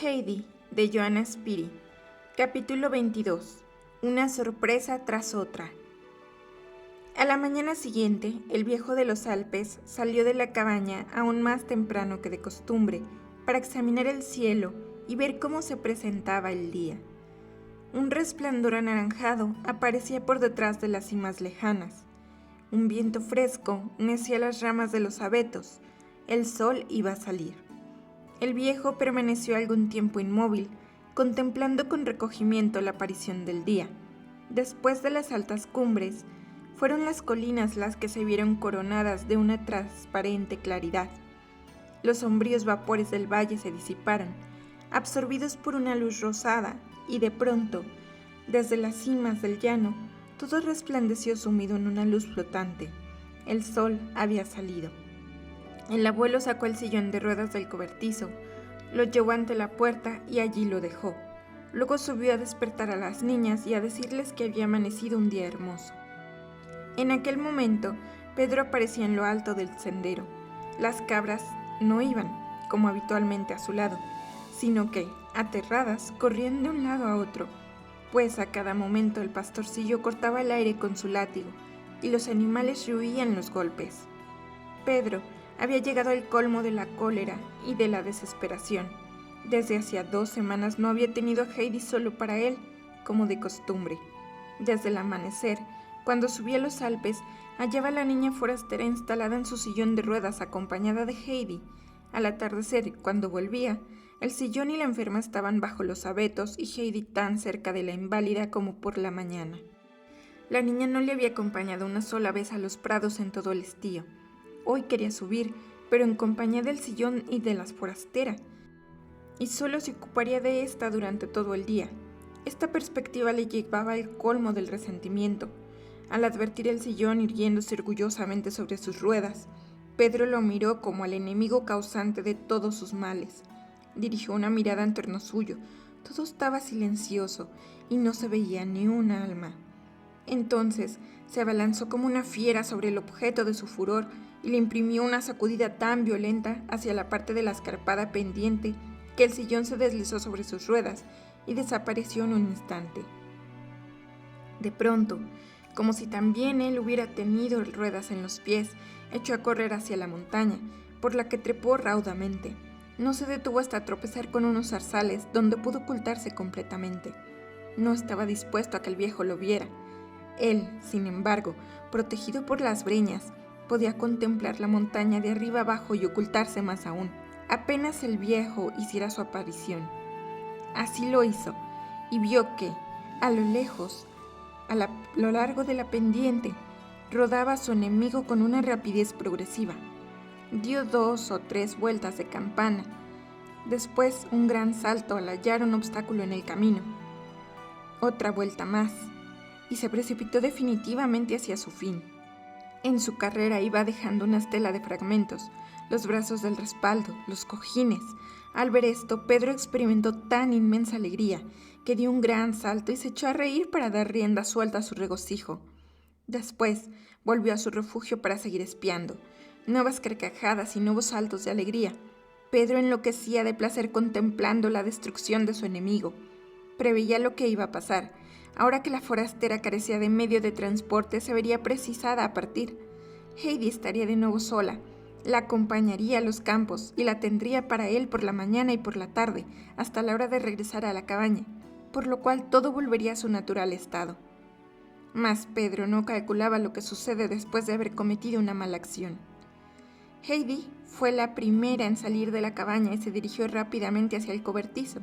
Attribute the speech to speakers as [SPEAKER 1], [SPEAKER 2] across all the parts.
[SPEAKER 1] Heidi, de Johanna Spyri. Capítulo 22. Una sorpresa tras otra. A la mañana siguiente, el viejo de los Alpes salió de la cabaña aún más temprano que de costumbre para examinar el cielo y ver cómo se presentaba el día. Un resplandor anaranjado aparecía por detrás de las cimas lejanas. Un viento fresco mecía las ramas de los abetos. El sol iba a salir. El viejo permaneció algún tiempo inmóvil, contemplando con recogimiento la aparición del día. Después de las altas cumbres, fueron las colinas las que se vieron coronadas de una transparente claridad. Los sombríos vapores del valle se disiparon, absorbidos por una luz rosada, y de pronto, desde las cimas del llano, todo resplandeció sumido en una luz flotante. El sol había salido. El abuelo sacó el sillón de ruedas del cobertizo, lo llevó ante la puerta y allí lo dejó. Luego subió a despertar a las niñas y a decirles que había amanecido un día hermoso. En aquel momento, Pedro aparecía en lo alto del sendero. Las cabras no iban, como habitualmente, a su lado, sino que, aterradas, corrían de un lado a otro, pues a cada momento el pastorcillo cortaba el aire con su látigo y los animales rehuían los golpes. Pedro había llegado al colmo de la cólera y de la desesperación. Desde hacía 2 semanas no había tenido a Heidi solo para él, como de costumbre. Desde el amanecer, cuando subía a los Alpes, hallaba a la niña forastera instalada en su sillón de ruedas acompañada de Heidi. Al atardecer, cuando volvía, el sillón y la enferma estaban bajo los abetos y Heidi tan cerca de la inválida como por la mañana. La niña no le había acompañado una sola vez a los prados en todo el estío. Hoy quería subir, pero en compañía del sillón y de la forastera, y solo se ocuparía de ésta durante todo el día. Esta perspectiva le llevaba al colmo del resentimiento. Al advertir el sillón irguiéndose orgullosamente sobre sus ruedas, Pedro lo miró como al enemigo causante de todos sus males. Dirigió una mirada en torno suyo. Todo estaba silencioso y no se veía ni un alma. Entonces se abalanzó como una fiera sobre el objeto de su furor y le imprimió una sacudida tan violenta hacia la parte de la escarpada pendiente que el sillón se deslizó sobre sus ruedas y desapareció en un instante. De pronto, como si también él hubiera tenido ruedas en los pies, echó a correr hacia la montaña, por la que trepó raudamente. No se detuvo hasta tropezar con unos zarzales donde pudo ocultarse completamente. No estaba dispuesto a que el viejo lo viera. Él, sin embargo, protegido por las breñas, podía contemplar la montaña de arriba abajo y ocultarse más aún, apenas el viejo hiciera su aparición. Así lo hizo, y vio que, a lo lejos, a lo largo de la pendiente, rodaba a su enemigo con una rapidez progresiva. Dio 2 o 3 vueltas de campana, después un gran salto al hallar un obstáculo en el camino. Otra vuelta más, y se precipitó definitivamente hacia su fin. En su carrera iba dejando una estela de fragmentos, los brazos del respaldo, los cojines. Al ver esto, Pedro experimentó tan inmensa alegría que dio un gran salto y se echó a reír para dar rienda suelta a su regocijo. Después volvió a su refugio para seguir espiando. Nuevas carcajadas y nuevos saltos de alegría. Pedro enloquecía de placer contemplando la destrucción de su enemigo. Preveía lo que iba a pasar. Ahora que la forastera carecía de medio de transporte, se vería precisada a partir. Heidi estaría de nuevo sola. La acompañaría a los campos y la tendría para él por la mañana y por la tarde, hasta la hora de regresar a la cabaña, por lo cual todo volvería a su natural estado. Mas Pedro no calculaba lo que sucede después de haber cometido una mala acción. Heidi fue la primera en salir de la cabaña y se dirigió rápidamente hacia el cobertizo,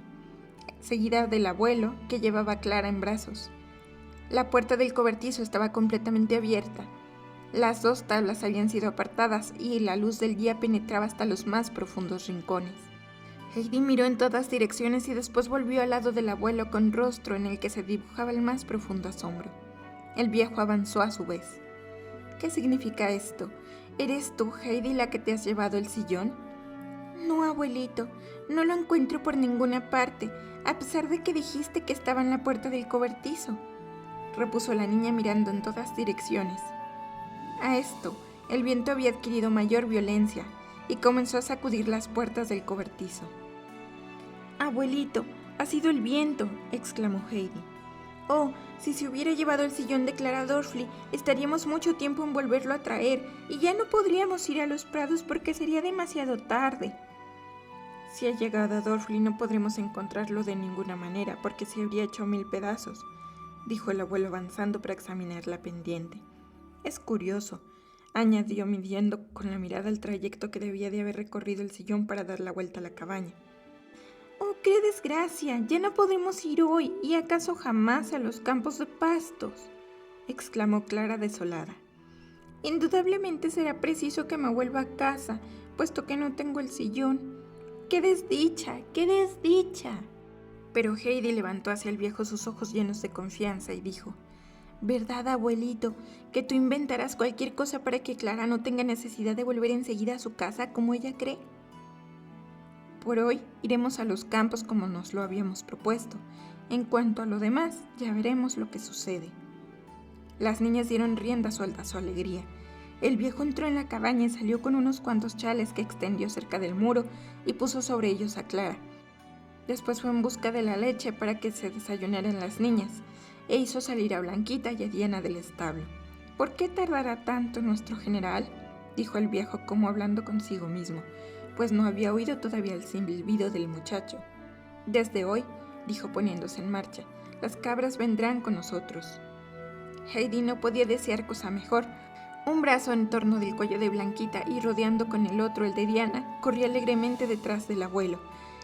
[SPEAKER 1] seguida del abuelo, que llevaba a Clara en brazos. La puerta del cobertizo estaba completamente abierta. Las 2 tablas habían sido apartadas y la luz del día penetraba hasta los más profundos rincones. Heidi miró en todas direcciones y después volvió al lado del abuelo con rostro en el que se dibujaba el más profundo asombro. El viejo avanzó a su vez. ¿Qué significa esto? ¿Eres tú, Heidi, la que te has llevado el sillón? No, abuelito, no lo encuentro por ninguna parte, a pesar de que dijiste que estaba en la puerta del cobertizo, repuso la niña mirando en todas direcciones. A esto, el viento había adquirido mayor violencia y comenzó a sacudir las puertas del cobertizo. Abuelito, ha sido el viento, exclamó Heidi. Oh, si se hubiera llevado el sillón de Clara Dursley, estaríamos mucho tiempo en volverlo a traer y ya no podríamos ir a los prados porque sería demasiado tarde. Si ha llegado a Dursley no podremos encontrarlo de ninguna manera porque se habría hecho 1000 pedazos, dijo el abuelo avanzando para examinar la pendiente. Es curioso, añadió midiendo con la mirada el trayecto que debía de haber recorrido el sillón para dar la vuelta a la cabaña. ¡Oh, qué desgracia! Ya no podemos ir hoy y acaso jamás a los campos de pastos, exclamó Clara desolada. Indudablemente será preciso que me vuelva a casa, puesto que no tengo el sillón. ¡Qué desdicha! ¡Qué desdicha! Pero Heidi levantó hacia el viejo sus ojos llenos de confianza y dijo: ¿Verdad, abuelito, que tú inventarás cualquier cosa para que Clara no tenga necesidad de volver enseguida a su casa como ella cree? Por hoy iremos a los campos como nos lo habíamos propuesto. En cuanto a lo demás, ya veremos lo que sucede. Las niñas dieron rienda suelta a su alegría. El viejo entró en la cabaña y salió con unos cuantos chales que extendió cerca del muro y puso sobre ellos a Clara. Después fue en busca de la leche para que se desayunaran las niñas e hizo salir a Blanquita y a Diana del establo. ¿Por qué tardará tanto nuestro general?, dijo el viejo como hablando consigo mismo, pues no había oído todavía el silbido del muchacho. Desde hoy, dijo poniéndose en marcha, las cabras vendrán con nosotros. Heidi no podía desear cosa mejor. Un brazo en torno del cuello de Blanquita y rodeando con el otro el de Diana, corría alegremente detrás del abuelo.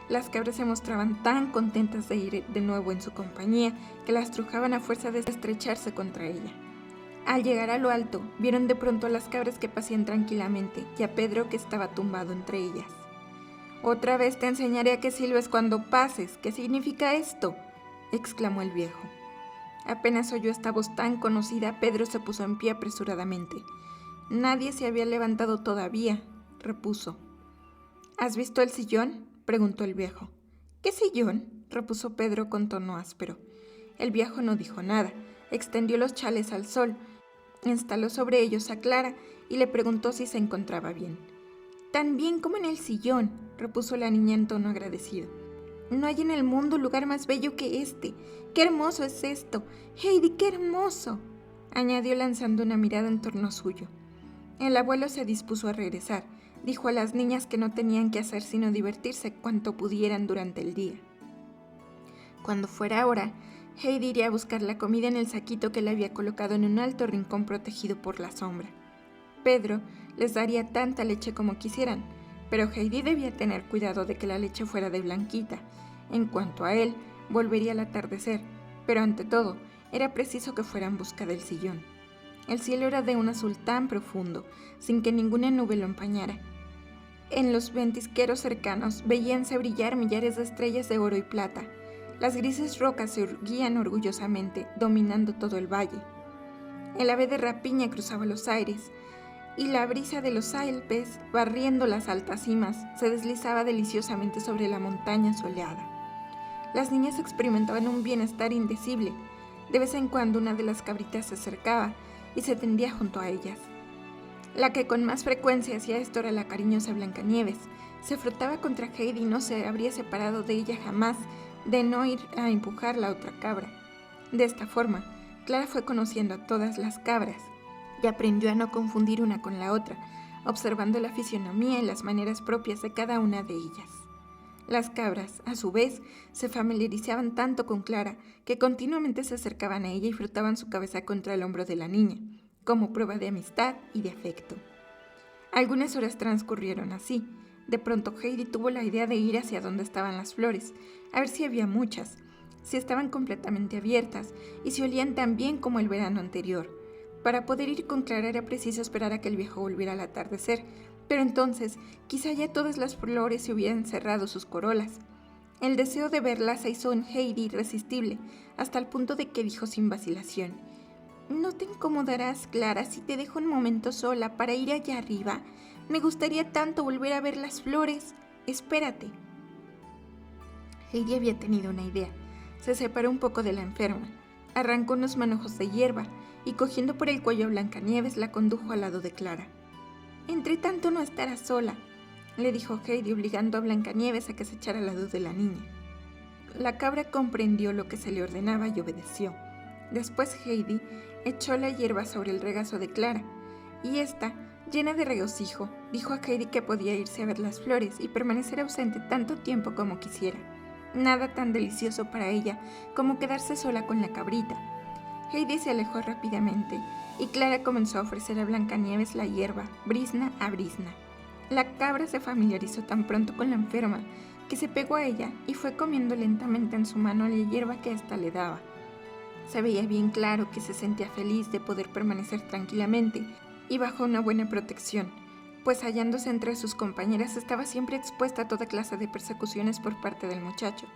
[SPEAKER 1] Las cabras se mostraban tan contentas de ir de nuevo en su compañía que las trujaban a fuerza de estrecharse contra ella. Al llegar a lo alto, vieron de pronto a las cabras que pasían tranquilamente y a Pedro que estaba tumbado entre ellas. «Otra vez te enseñaré a que silbes cuando pases. ¿Qué significa esto?», exclamó el viejo. Apenas oyó esta voz tan conocida, Pedro se puso en pie apresuradamente. «Nadie se había levantado todavía», repuso. «¿Has visto el sillón?», preguntó el viejo. «¿Qué sillón?», repuso Pedro con tono áspero. El viejo no dijo nada, extendió los chales al sol, instaló sobre ellos a Clara y le preguntó si se encontraba bien. «Tan bien como en el sillón», repuso la niña en tono agradecido. «No hay en el mundo lugar más bello que este. ¡Qué hermoso es esto! Heidi, qué hermoso», añadió lanzando una mirada en torno suyo. El abuelo se dispuso a regresar. Dijo a las niñas que no tenían que hacer sino divertirse cuanto pudieran durante el día. Cuando fuera hora, Heidi iría a buscar la comida en el saquito que le había colocado en un alto rincón protegido por la sombra. Pedro les daría tanta leche como quisieran, pero Heidi debía tener cuidado de que la leche fuera de Blanquita. En cuanto a él, volvería al atardecer, pero ante todo, era preciso que fuera en busca del sillón. El cielo era de un azul tan profundo, sin que ninguna nube lo empañara. En los ventisqueros cercanos veíanse brillar millares de estrellas de oro y plata. Las grises rocas se erguían orgullosamente, dominando todo el valle. El ave de rapiña cruzaba los aires, y la brisa de los Alpes, barriendo las altas cimas, se deslizaba deliciosamente sobre la montaña soleada. Las niñas experimentaban un bienestar indecible. De vez en cuando una de las cabritas se acercaba y se tendía junto a ellas. La que con más frecuencia hacía esto era la cariñosa Blancanieves. Se frotaba contra Heidi y no se habría separado de ella jamás de no ir a empujar la otra cabra. De esta forma, Clara fue conociendo a todas las cabras y aprendió a no confundir una con la otra, observando la fisionomía y las maneras propias de cada una de ellas. Las cabras, a su vez, se familiarizaban tanto con Clara que continuamente se acercaban a ella y frotaban su cabeza contra el hombro de la niña, como prueba de amistad y de afecto. Algunas horas transcurrieron así. De pronto Heidi tuvo la idea de ir hacia donde estaban las flores, a ver si había muchas, si estaban completamente abiertas y si olían tan bien como el verano anterior. Para poder ir con Clara era preciso esperar a que el viejo volviera al atardecer, pero entonces quizá ya todas las flores se hubieran cerrado sus corolas. El deseo de verlas se hizo en Heidi irresistible, hasta el punto de que dijo sin vacilación: «¿No te incomodarás, Clara, si te dejo un momento sola para ir allá arriba? Me gustaría tanto volver a ver las flores. Espérate». Heidi había tenido una idea. Se separó un poco de la enferma, arrancó unos manojos de hierba y cogiendo por el cuello a Blancanieves la condujo al lado de Clara. «Entre tanto no estarás sola», le dijo Heidi obligando a Blancanieves a que se echara al lado de la niña. la cabra comprendió lo que se le ordenaba y obedeció. Después Heidi echó la hierba sobre el regazo de Clara, y ésta, llena de regocijo, dijo a Heidi que podía irse a ver las flores y permanecer ausente tanto tiempo como quisiera. Nada tan delicioso para ella como quedarse sola con la cabrita. Heidi se alejó rápidamente y Clara comenzó a ofrecer a Blancanieves la hierba, brizna a brizna. La cabra se familiarizó tan pronto con la enferma que se pegó a ella y fue comiendo lentamente en su mano la hierba que ésta le daba. Se veía bien claro que se sentía feliz de poder permanecer tranquilamente y bajo una buena protección, pues hallándose entre sus compañeras estaba siempre expuesta a toda clase de persecuciones por parte del muchacho.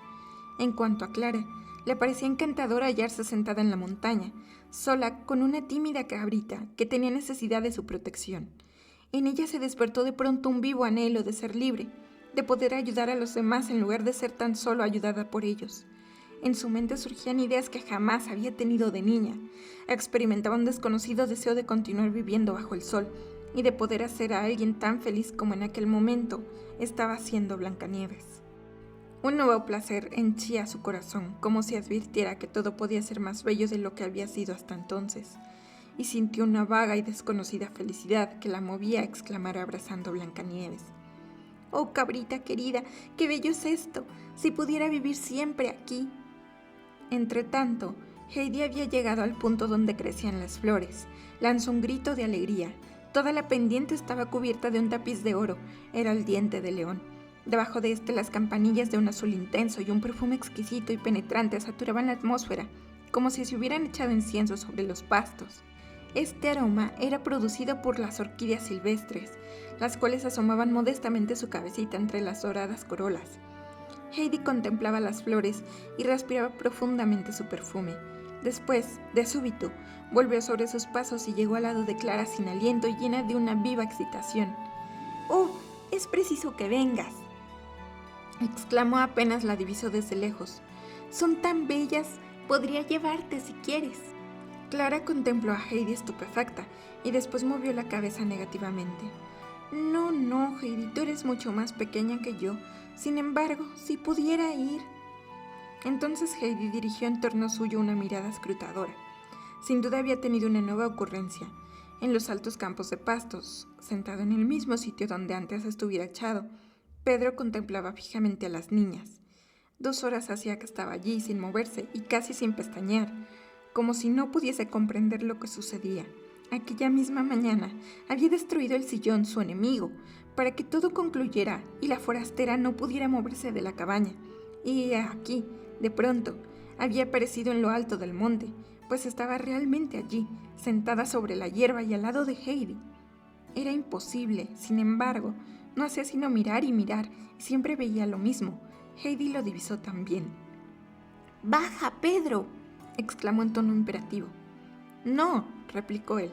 [SPEAKER 1] En cuanto a Clara, le parecía encantador hallarse sentada en la montaña, sola con una tímida cabrita que tenía necesidad de su protección. En ella se despertó de pronto un vivo anhelo de ser libre, de poder ayudar a los demás en lugar de ser tan solo ayudada por ellos. En su mente surgían ideas que jamás había tenido de niña. Experimentaba un desconocido deseo de continuar viviendo bajo el sol y de poder hacer a alguien tan feliz como en aquel momento estaba haciendo Blancanieves. Un nuevo placer henchía su corazón, como si advirtiera que todo podía ser más bello de lo que había sido hasta entonces, y sintió una vaga y desconocida felicidad que la movía a exclamar abrazando a Blancanieves: «Oh, cabrita querida, qué bello es esto, si pudiera vivir siempre aquí». Entretanto, Heidi había llegado al punto donde crecían las flores. Lanzó un grito de alegría. Toda la pendiente estaba cubierta de un tapiz de oro. Era el diente de león. Debajo de este, las campanillas de un azul intenso y un perfume exquisito y penetrante saturaban la atmósfera, como si se hubieran echado incienso sobre los pastos. Este aroma era producido por las orquídeas silvestres, las cuales asomaban modestamente su cabecita entre las doradas corolas. Heidi contemplaba las flores y respiraba profundamente su perfume. Después, de súbito, volvió sobre sus pasos y llegó al lado de Clara sin aliento y llena de una viva excitación. «¡Oh, es preciso que vengas!», exclamó apenas la divisó desde lejos. «Son tan bellas, podría llevarte si quieres». Clara contempló a Heidi estupefacta y después movió la cabeza negativamente. «No, no, Heidi, tú eres mucho más pequeña que yo. Sin embargo, si pudiera ir». Entonces Heidi dirigió en torno suyo una mirada escrutadora. Sin duda había tenido una nueva ocurrencia. En los altos campos de pastos, sentado en el mismo sitio donde antes estuviera echado, Pedro contemplaba fijamente a las niñas. 2 horas hacía que estaba allí sin moverse y casi sin pestañear, como si no pudiese comprender lo que sucedía. Aquella misma mañana había destruido el sillón, su enemigo, para que todo concluyera y la forastera no pudiera moverse de la cabaña. Y aquí, de pronto, había aparecido en lo alto del monte, pues estaba realmente allí, sentada sobre la hierba y al lado de Heidi. Era imposible, sin embargo, no hacía sino mirar y mirar, y siempre veía lo mismo. Heidi lo divisó también. «¡Baja, Pedro!», exclamó en tono imperativo. «No», replicó él.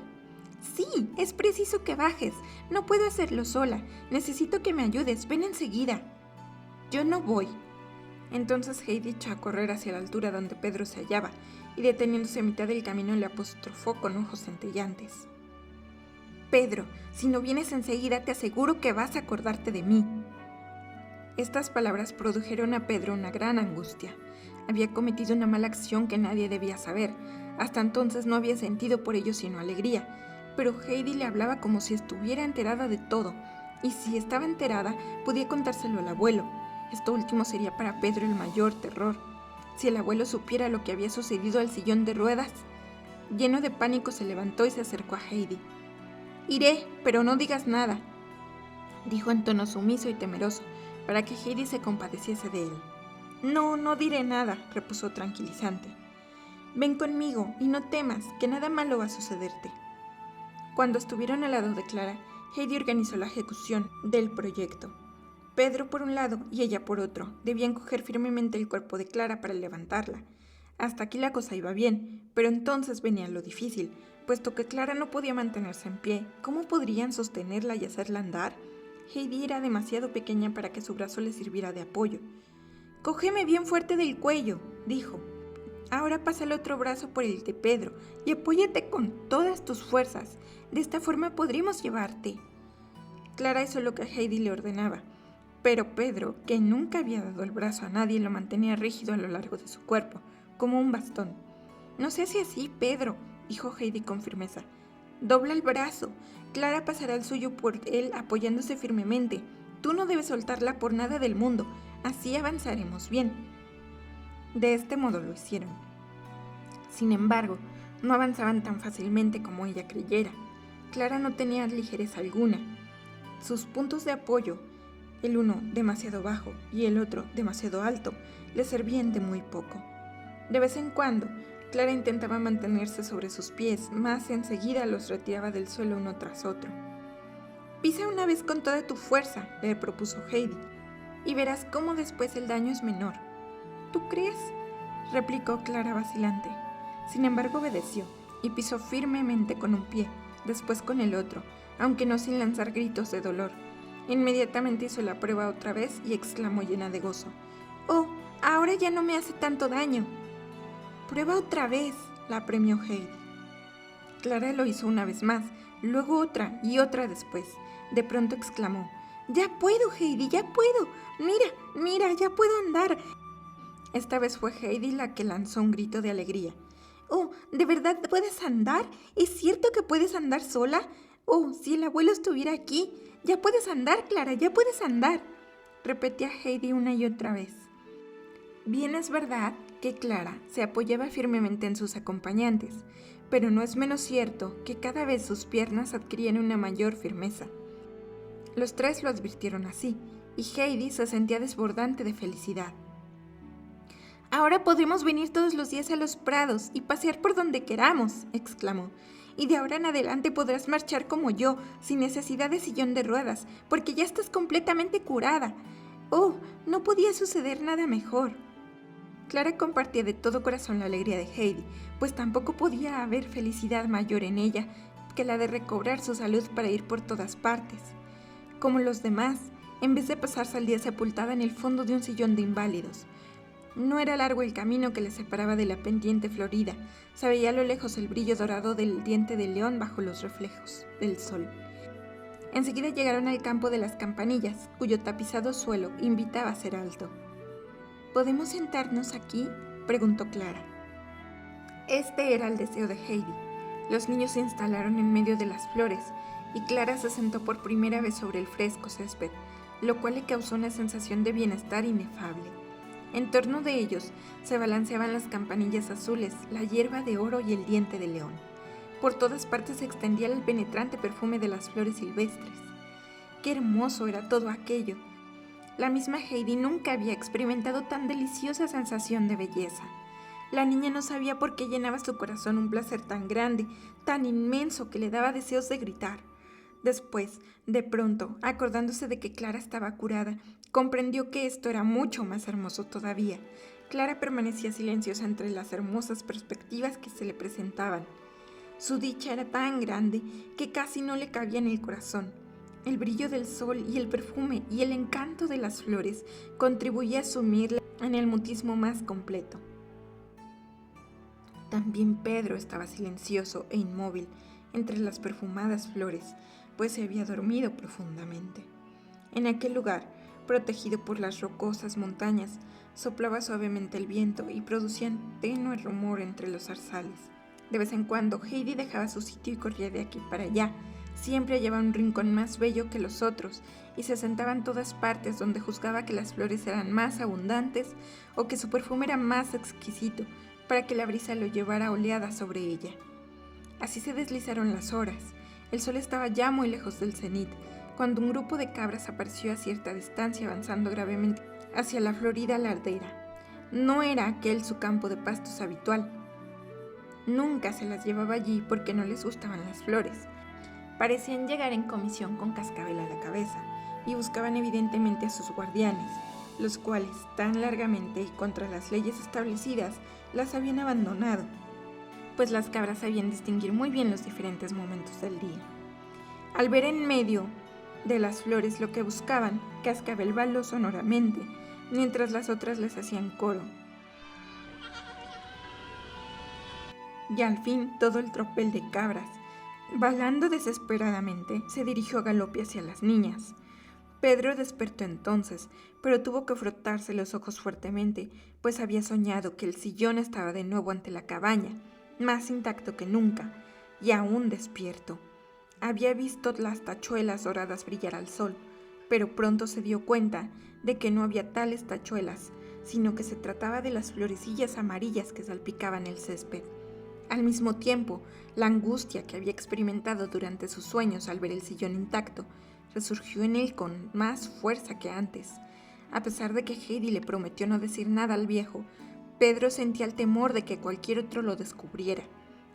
[SPEAKER 1] «Sí, es preciso que bajes. No puedo hacerlo sola. Necesito que me ayudes. Ven enseguida». «Yo no voy». Entonces Heidi echó a correr hacia la altura donde Pedro se hallaba y deteniéndose a mitad del camino le apostrofó con ojos centellantes. «Pedro, si no vienes enseguida te aseguro que vas a acordarte de mí». Estas palabras produjeron a Pedro una gran angustia. Había cometido una mala acción que nadie debía saber. Hasta entonces no había sentido por ello sino alegría, pero Heidi le hablaba como si estuviera enterada de todo, y si estaba enterada, podía contárselo al abuelo. Esto último sería para Pedro el mayor terror. Si el abuelo supiera lo que había sucedido al sillón de ruedas. Lleno de pánico se levantó y se acercó a Heidi. «Iré, pero no digas nada», dijo en tono sumiso y temeroso, para que Heidi se compadeciese de él. «No, no diré nada», repuso tranquilizante. «Ven conmigo y no temas, que nada malo va a sucederte». Cuando estuvieron al lado de Clara, Heidi organizó la ejecución del proyecto. Pedro por un lado y ella por otro debían coger firmemente el cuerpo de Clara para levantarla. Hasta aquí la cosa iba bien, pero entonces venía lo difícil, puesto que Clara no podía mantenerse en pie. ¿Cómo podrían sostenerla y hacerla andar? Heidi era demasiado pequeña para que su brazo le sirviera de apoyo. «Cógeme bien fuerte del cuello», dijo. «Ahora pasa el otro brazo por el de Pedro y apóyate con todas tus fuerzas. De esta forma podremos llevarte». Clara hizo lo que Heidi le ordenaba. Pero Pedro, que nunca había dado el brazo a nadie, lo mantenía rígido a lo largo de su cuerpo, como un bastón. «No seas así, Pedro», dijo Heidi con firmeza. «Dobla el brazo. Clara pasará el suyo por él apoyándose firmemente. Tú no debes soltarla por nada del mundo. Así avanzaremos bien». De este modo lo hicieron. Sin embargo, no avanzaban tan fácilmente como ella creyera. Clara no tenía ligereza alguna. Sus puntos de apoyo, el uno demasiado bajo y el otro demasiado alto, le servían de muy poco. De vez en cuando, Clara intentaba mantenerse sobre sus pies, mas enseguida los retiraba del suelo uno tras otro. «Pisa una vez con toda tu fuerza», le propuso Heidi, «y verás cómo después el daño es menor». «¿Tú crees?», replicó Clara vacilante. Sin embargo, obedeció y pisó firmemente con un pie, después con el otro, aunque no sin lanzar gritos de dolor. Inmediatamente hizo la prueba otra vez y exclamó llena de gozo: «¡Oh, ahora ya no me hace tanto daño!». «Prueba otra vez», la apremió Heidi. Clara lo hizo una vez más, luego otra y otra después. De pronto exclamó: «¡Ya puedo, Heidi, ya puedo! Mira, mira, ya puedo andar». Esta vez fue Heidi la que lanzó un grito de alegría. «Oh, ¿de verdad puedes andar? ¿Es cierto que puedes andar sola? Oh, si el abuelo estuviera aquí. Ya puedes andar, Clara, ya puedes andar», repetía Heidi una y otra vez. Bien es verdad que Clara se apoyaba firmemente en sus acompañantes, pero no es menos cierto que cada vez sus piernas adquirían una mayor firmeza. Los tres lo advirtieron así, y Heidi se sentía desbordante de felicidad. «Ahora podremos venir todos los días a los prados y pasear por donde queramos», exclamó. «Y de ahora en adelante podrás marchar como yo, sin necesidad de sillón de ruedas, porque ya estás completamente curada. Oh, no podía suceder nada mejor». Clara compartía de todo corazón la alegría de Heidi, pues tampoco podía haber felicidad mayor en ella que la de recobrar su salud para ir por todas partes. Como los demás, en vez de pasarse el día sepultada en el fondo de un sillón de inválidos. No era largo el camino que le separaba de la pendiente florida. Se veía a lo lejos el brillo dorado del diente de león bajo los reflejos del sol. Enseguida llegaron al campo de las campanillas, cuyo tapizado suelo invitaba a ser alto. «¿Podemos sentarnos aquí?», preguntó Clara. Este era el deseo de Heidi. Los niños se instalaron en medio de las flores, y Clara se sentó por primera vez sobre el fresco césped, lo cual le causó una sensación de bienestar inefable. En torno de ellos se balanceaban las campanillas azules, la hierba de oro y el diente de león. Por todas partes se extendía el penetrante perfume de las flores silvestres. ¡Qué hermoso era todo aquello! La misma Heidi nunca había experimentado tan deliciosa sensación de belleza. La niña no sabía por qué llenaba su corazón un placer tan grande, tan inmenso, que le daba deseos de gritar. Después, de pronto, acordándose de que Clara estaba curada, comprendió que esto era mucho más hermoso todavía. Clara permanecía silenciosa entre las hermosas perspectivas que se le presentaban. Su dicha era tan grande que casi no le cabía en el corazón. El brillo del sol y el perfume y el encanto de las flores contribuía a sumirla en el mutismo más completo. También Pedro estaba silencioso e inmóvil entre las perfumadas flores, pues se había dormido profundamente. En aquel lugar, protegido por las rocosas montañas, soplaba suavemente el viento y producía un tenue rumor entre los zarzales. De vez en cuando, Heidi dejaba su sitio y corría de aquí para allá. Siempre hallaba un rincón más bello que los otros y se sentaba en todas partes donde juzgaba que las flores eran más abundantes o que su perfume era más exquisito, para que la brisa lo llevara oleadas sobre ella. Así se deslizaron las horas. El sol estaba ya muy lejos del cenit, cuando un grupo de cabras apareció a cierta distancia avanzando gravemente hacia la florida ladera. No era aquel su campo de pastos habitual. Nunca se las llevaba allí porque no les gustaban las flores. Parecían llegar en comisión con cascabel a la cabeza y buscaban evidentemente a sus guardianes, los cuales tan largamente y contra las leyes establecidas las habían abandonado, pues las cabras sabían distinguir muy bien los diferentes momentos del día. Al ver en medio de las flores lo que buscaban, Cascabel bailó sonoramente, mientras las otras les hacían coro. Y al fin todo el tropel de cabras, balando desesperadamente, se dirigió a galope hacia las niñas. Pedro despertó entonces, pero tuvo que frotarse los ojos fuertemente, pues había soñado que el sillón estaba de nuevo ante la cabaña, más intacto que nunca, y aún despierto. Había visto las tachuelas doradas brillar al sol, pero pronto se dio cuenta de que no había tales tachuelas, sino que se trataba de las florecillas amarillas que salpicaban el césped. Al mismo tiempo, la angustia que había experimentado durante sus sueños al ver el sillón intacto resurgió en él con más fuerza que antes. A pesar de que Heidi le prometió no decir nada al viejo, Pedro sentía el temor de que cualquier otro lo descubriera.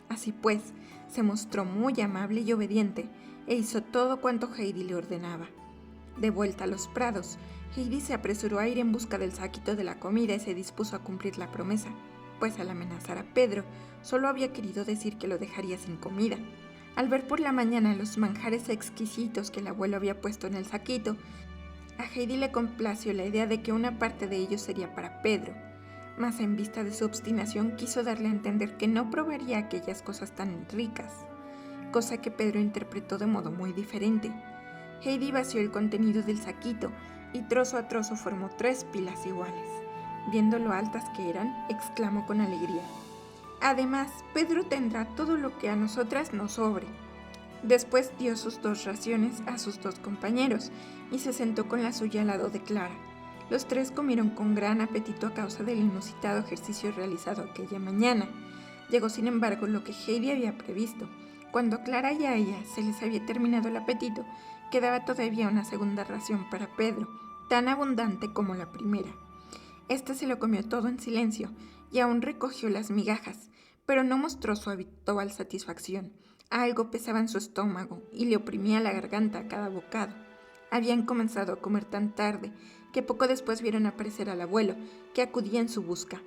[SPEAKER 1] Así pues, se mostró muy amable y obediente e hizo todo cuanto Heidi le ordenaba. De vuelta a los prados, Heidi se apresuró a ir en busca del saquito de la comida y se dispuso a cumplir la promesa, pues al amenazar a Pedro, solo había querido decir que lo dejaría sin comida. Al ver por la mañana los manjares exquisitos que el abuelo había puesto en el saquito, a Heidi le complació la idea de que una parte de ellos sería para Pedro, mas en vista de su obstinación quiso darle a entender que no probaría aquellas cosas tan ricas, cosa que Pedro interpretó de modo muy diferente. Heidi vació el contenido del saquito y trozo a trozo formó 3 pilas iguales. Viendo lo altas que eran, exclamó con alegría: «Además, Pedro tendrá todo lo que a nosotras nos sobre». Después dio sus 2 raciones a sus 2 compañeros y se sentó con la suya al lado de Clara. Los 3 comieron con gran apetito a causa del inusitado ejercicio realizado aquella mañana. Llegó sin embargo lo que Heidi había previsto. Cuando a Clara y a ella se les había terminado el apetito, quedaba todavía una segunda ración para Pedro, tan abundante como la primera. Este se lo comió todo en silencio y aún recogió las migajas, pero no mostró su habitual satisfacción. Algo pesaba en su estómago y le oprimía la garganta a cada bocado. Habían comenzado a comer tan tarde que poco después vieron aparecer al abuelo, que acudía en su busca.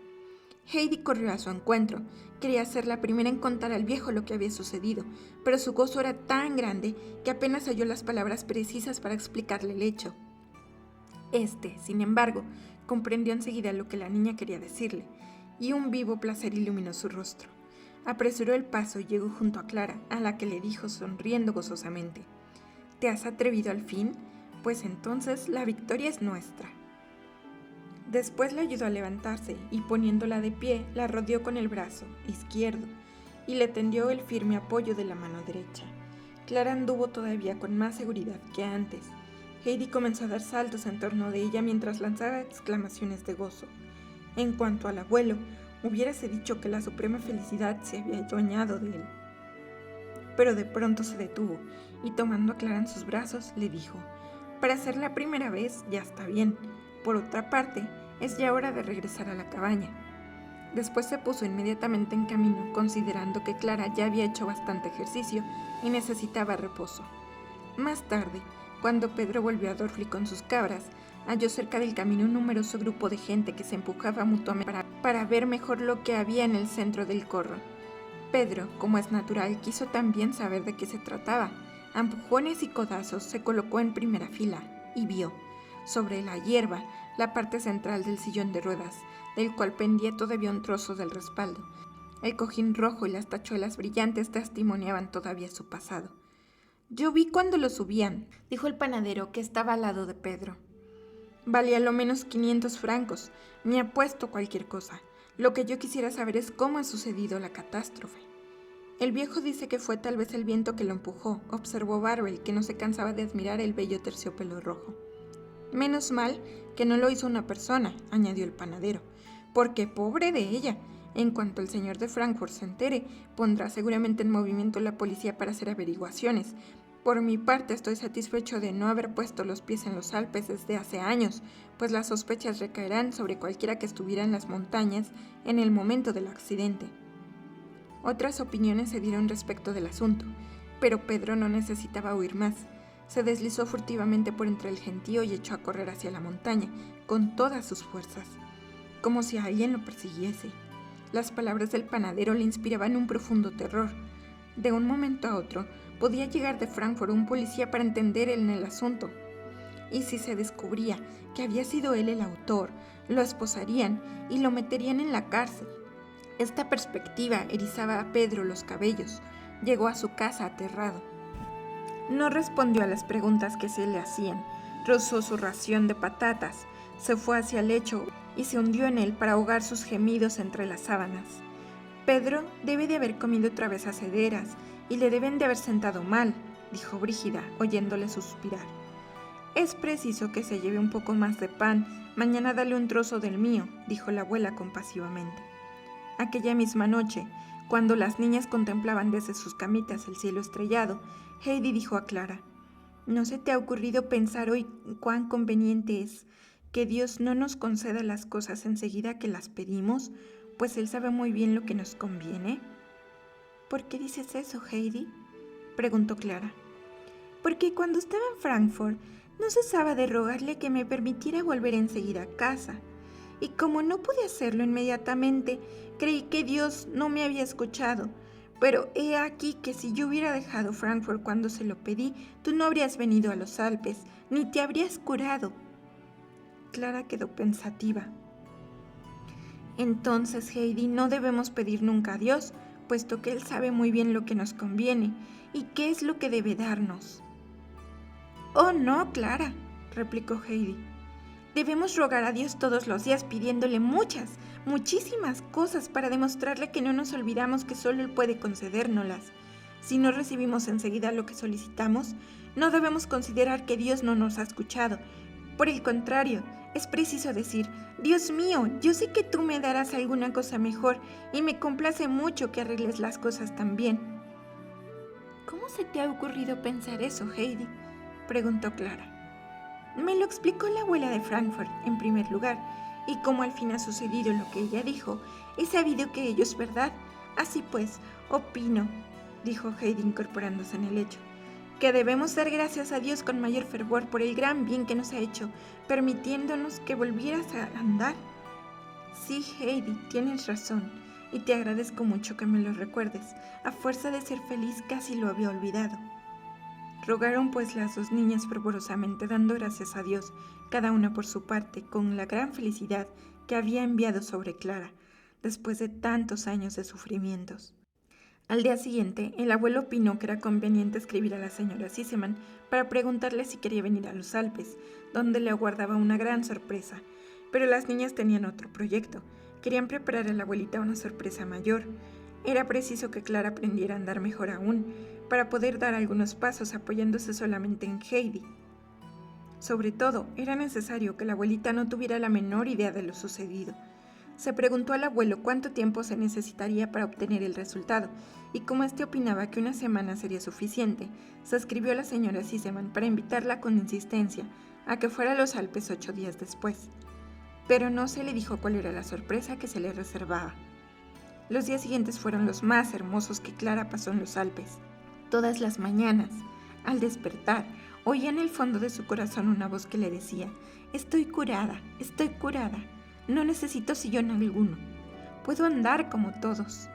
[SPEAKER 1] Heidi corrió a su encuentro. Quería ser la primera en contar al viejo lo que había sucedido, pero su gozo era tan grande que apenas halló las palabras precisas para explicarle el hecho. Sin embargo, comprendió enseguida lo que la niña quería decirle, y un vivo placer iluminó su rostro. Apresuró el paso y llegó junto a Clara, a la que le dijo sonriendo gozosamente: «¿Te has atrevido al fin? Pues entonces la victoria es nuestra». Después la ayudó a levantarse y poniéndola de pie, la rodeó con el brazo izquierdo y le tendió el firme apoyo de la mano derecha. Clara anduvo todavía con más seguridad que antes. Heidi comenzó a dar saltos en torno de ella mientras lanzaba exclamaciones de gozo. En cuanto al abuelo, hubiérase dicho que la suprema felicidad se había adueñado de él. Pero de pronto se detuvo y tomando a Clara en sus brazos le dijo: «Para ser la primera vez ya está bien. Por otra parte, es ya hora de regresar a la cabaña». Después se puso inmediatamente en camino, considerando que Clara ya había hecho bastante ejercicio y necesitaba reposo. Más tarde, cuando Pedro volvió a Dorfli con sus cabras, halló cerca del camino un numeroso grupo de gente que se empujaba mutuamente para ver mejor lo que había en el centro del corro. Pedro, como es natural, quiso también saber de qué se trataba. A empujones y codazos se colocó en primera fila y vio, sobre la hierba, la parte central del sillón de ruedas, del cual pendía todavía un trozo del respaldo. El cojín rojo y las tachuelas brillantes testimoniaban todavía su pasado. «Yo vi cuando lo subían», dijo el panadero que estaba al lado de Pedro. «Valía lo menos 500 francos. Me apuesto cualquier cosa. Lo que yo quisiera saber es cómo ha sucedido la catástrofe». «El viejo dice que fue tal vez el viento que lo empujó», observó Barbel, que no se cansaba de admirar el bello terciopelo rojo. «Menos mal que no lo hizo una persona», añadió el panadero, «porque pobre de ella. En cuanto el señor de Frankfurt se entere, pondrá seguramente en movimiento la policía para hacer averiguaciones. Por mi parte estoy satisfecho de no haber puesto los pies en los Alpes desde hace años, pues las sospechas recaerán sobre cualquiera que estuviera en las montañas en el momento del accidente». Otras opiniones se dieron respecto del asunto, pero Pedro no necesitaba huir más. Se deslizó furtivamente por entre el gentío y echó a correr hacia la montaña, con todas sus fuerzas, como si alguien lo persiguiese. Las palabras del panadero le inspiraban un profundo terror. De un momento a otro, podía llegar de Frankfurt un policía para entender en el asunto. Y si se descubría que había sido él el autor, lo esposarían y lo meterían en la cárcel. Esta perspectiva erizaba a Pedro los cabellos. Llegó a su casa aterrado. No respondió a las preguntas que se le hacían, rozó su ración de patatas, se fue hacia el lecho y se hundió en él para ahogar sus gemidos entre las sábanas. Pedro debe de haber comido otra vez acederas y le deben de haber sentado mal, dijo Brígida, oyéndole suspirar. Es preciso que se lleve un poco más de pan, mañana dale un trozo del mío, dijo la abuela compasivamente. Aquella misma noche, cuando las niñas contemplaban desde sus camitas el cielo estrellado, Heidi dijo a Clara: ¿No se te ha ocurrido pensar hoy cuán conveniente es que Dios no nos conceda las cosas enseguida que las pedimos, pues Él sabe muy bien lo que nos conviene? ¿Por qué dices eso, Heidi?, preguntó Clara. Porque cuando estaba en Frankfurt no cesaba de rogarle que me permitiera volver enseguida a casa, y como no pude hacerlo inmediatamente, creí que Dios no me había escuchado. Pero he aquí que si yo hubiera dejado Frankfurt cuando se lo pedí, tú no habrías venido a los Alpes, ni te habrías curado. Clara quedó pensativa. Entonces, Heidi, no debemos pedir nunca a Dios, puesto que Él sabe muy bien lo que nos conviene y qué es lo que debe darnos. Oh, no, Clara, replicó Heidi. Debemos rogar a Dios todos los días pidiéndole muchísimas cosas para demostrarle que no nos olvidamos que solo Él puede concedérnoslas. Si no recibimos enseguida lo que solicitamos, no debemos considerar que Dios no nos ha escuchado. Por el contrario, es preciso decir: Dios mío, yo sé que tú me darás alguna cosa mejor y me complace mucho que arregles las cosas tan bien. ¿Cómo se te ha ocurrido pensar eso, Heidi?, preguntó Clara. Me lo explicó la abuela de Frankfurt, en primer lugar, y como al fin ha sucedido lo que ella dijo, he sabido que ello es verdad. Así pues, opino, dijo Heidi incorporándose en el lecho, que debemos dar gracias a Dios con mayor fervor por el gran bien que nos ha hecho, permitiéndonos que volvieras a andar. Sí, Heidi, tienes razón, y te agradezco mucho que me lo recuerdes. A fuerza de ser feliz casi lo había olvidado. Rogaron pues las dos niñas fervorosamente, dando gracias a Dios, cada una por su parte, con la gran felicidad que había enviado sobre Clara, después de tantos años de sufrimientos. Al día siguiente, el abuelo opinó que era conveniente escribir a la señora Sissemann para preguntarle si quería venir a los Alpes, donde le aguardaba una gran sorpresa. Pero las niñas tenían otro proyecto. Querían preparar a la abuelita una sorpresa mayor. Era preciso que Clara aprendiera a andar mejor aún, para poder dar algunos pasos apoyándose solamente en Heidi. Sobre todo, era necesario que la abuelita no tuviera la menor idea de lo sucedido. Se preguntó al abuelo cuánto tiempo se necesitaría para obtener el resultado, y como éste opinaba que una semana sería suficiente, se escribió a la señora Sissemann para invitarla con insistencia a que fuera a los Alpes 8 días después. Pero no se le dijo cuál era la sorpresa que se le reservaba. Los días siguientes fueron los más hermosos que Clara pasó en los Alpes. Todas las mañanas, al despertar, oía en el fondo de su corazón una voz que le decía: estoy curada, no necesito sillón alguno, puedo andar como todos.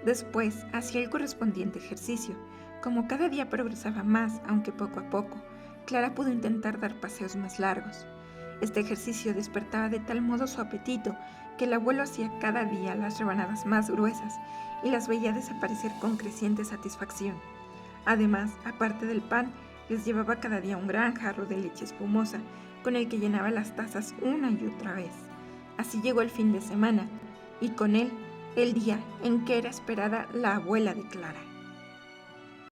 [SPEAKER 1] Después hacía el correspondiente ejercicio. Como cada día progresaba más, aunque poco a poco, Clara pudo intentar dar paseos más largos. Este ejercicio despertaba de tal modo su apetito que el abuelo hacía cada día las rebanadas más gruesas y las veía desaparecer con creciente satisfacción. Además, aparte del pan, les llevaba cada día un gran jarro de leche espumosa, con el que llenaba las tazas una y otra vez. Así llegó el fin de semana, y con él el día en que era esperada la abuela de Clara.